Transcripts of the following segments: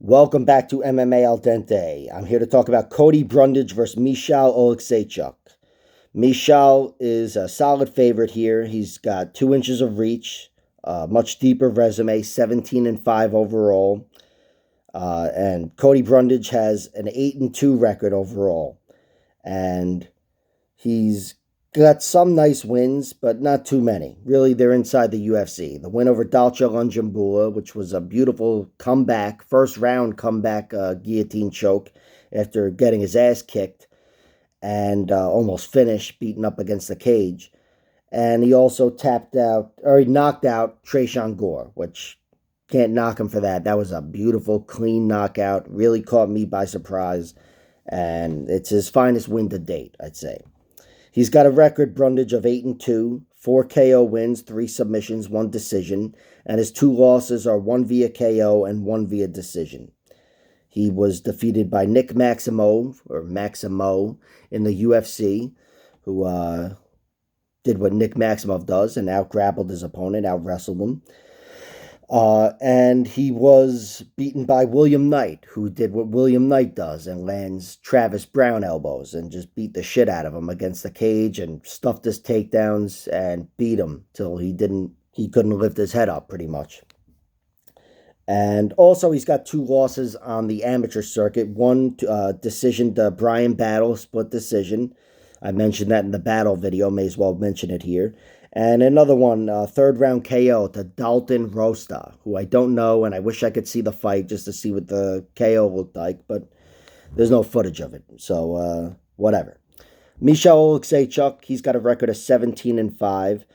Welcome back to MMA Al Dente. I'm here to talk about Cody Brundage versus Michal Olekseijczuk. Michal is a solid favorite here. He's got 2 inches of reach, much deeper resume, 17-5 overall. And Cody Brundage has an 8-2 record overall. And he's got some nice wins, but not too many. Really, they're inside the UFC. The win over Dalcha Lungiambula, which was a beautiful comeback, first-round comeback guillotine choke after getting his ass kicked and almost finished, beaten up against the cage. And he also he knocked out Tresean Gore, which can't knock him for that. That was a beautiful, clean knockout. Really caught me by surprise. And it's his finest win to date, I'd say. He's got a record, Brundage, of 8-2, 4 KO wins, 3 submissions, 1 decision, and his 2 losses are 1 via KO and 1 via decision. He was defeated by Nick Maximo in the UFC, who did what Nick Maximov does and out-grappled his opponent, out-wrestled him. And he was beaten by William Knight, who did what William Knight does and lands Travis Brown elbows and just beat the shit out of him against the cage and stuffed his takedowns and beat him till he couldn't lift his head up pretty much. And also he's got 2 losses on the amateur circuit. 1 decision to Brian Battle, split decision. I mentioned that in the Battle video, may as well mention it here. And another one, 3rd round KO to Dalton Rosta, who I don't know, and I wish I could see the fight just to see what the KO looked like, but there's no footage of it, so whatever. Michal Olekseijczuk, he's got a record of 17-5,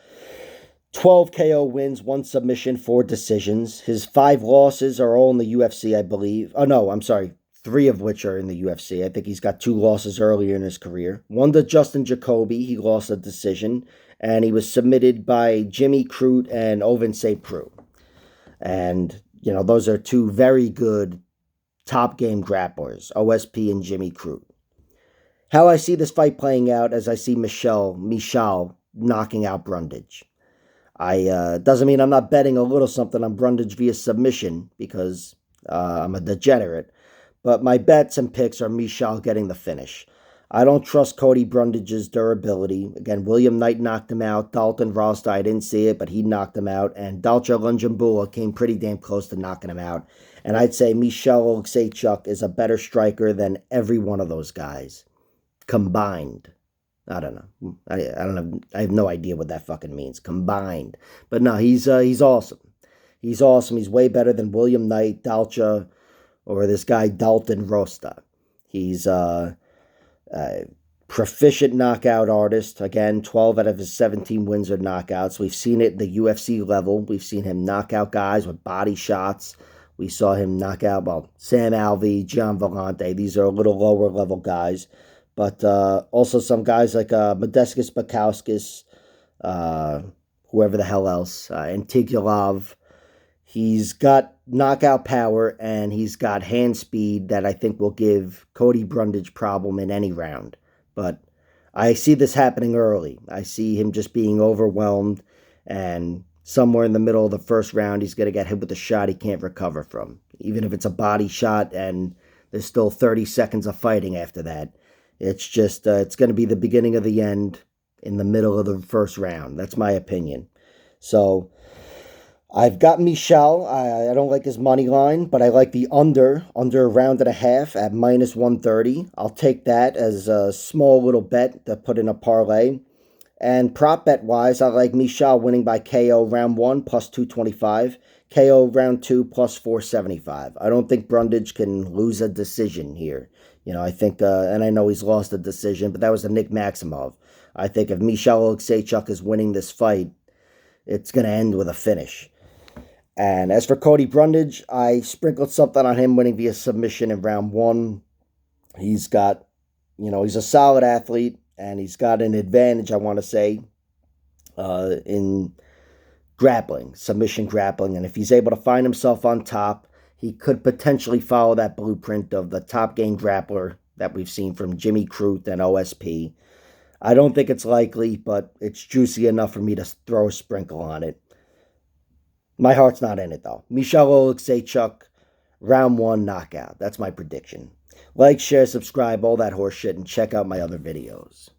12 KO wins, 1 submission, 4 decisions. His 5 losses are all in the UFC, I believe. Oh, no, I'm sorry. 3 of which are in the UFC. I think he's got 2 losses earlier in his career. 1 to Justin Jacoby. He lost a decision. And he was submitted by Jimmy Crute and Ovince Prue. And, those are 2 very good top game grapplers, OSP and Jimmy Crute. How I see this fight playing out as I see Michal knocking out Brundage. Doesn't mean I'm not betting a little something on Brundage via submission because I'm a degenerate. But my bets and picks are Michal getting the finish. I don't trust Cody Brundage's durability. Again, William Knight knocked him out. Dalton Rosta, I didn't see it, but he knocked him out. And Dalcha Lungiambula came pretty damn close to knocking him out. And I'd say Michal Olekseijczuk is a better striker than every one of those guys combined. I don't know. I don't know. I have no idea what that fucking means. Combined. But no, he's awesome. He's awesome. He's way better than William Knight, Dalcha, or this guy Dalton Rosta. He's proficient knockout artist. Again, 12 out of his 17 wins are knockouts. We've seen it at the UFC level. We've seen him knock out guys with body shots. We saw him knock out, Sam Alvey, Gian Vellante. These are a little lower level guys. But also some guys like Modestas Bukauskas, whoever the hell else, Antigulov. He's got knockout power, and he's got hand speed that I think will give Cody Brundage problem in any round. But I see this happening early. I see him just being overwhelmed, and somewhere in the middle of the first round, he's going to get hit with a shot he can't recover from. Even if it's a body shot and there's still 30 seconds of fighting after that. It's just, it's going to be the beginning of the end in the middle of the first round. That's my opinion. So I've got Michal. I don't like his money line, but I like the under a round and a half at -130. I'll take that as a small little bet to put in a parlay. And prop bet wise, I like Michal winning by KO round 1 plus 225, KO round 2 plus 475. I don't think Brundage can lose a decision here. I think, and I know he's lost a decision, but that was to Nick Maximov. I think if Michal Olekseijczuk is winning this fight, it's going to end with a finish. And as for Cody Brundage, I sprinkled something on him winning via submission in round 1. He's got, he's a solid athlete, and he's got an advantage, I want to say, in grappling, submission grappling. And if he's able to find himself on top, he could potentially follow that blueprint of the top game grappler that we've seen from Jimmy Crute and OSP. I don't think it's likely, but it's juicy enough for me to throw a sprinkle on it. My heart's not in it, though. Michal Olekseijczuk, Round 1 knockout. That's my prediction. Like, share, subscribe, all that horse shit, and check out my other videos.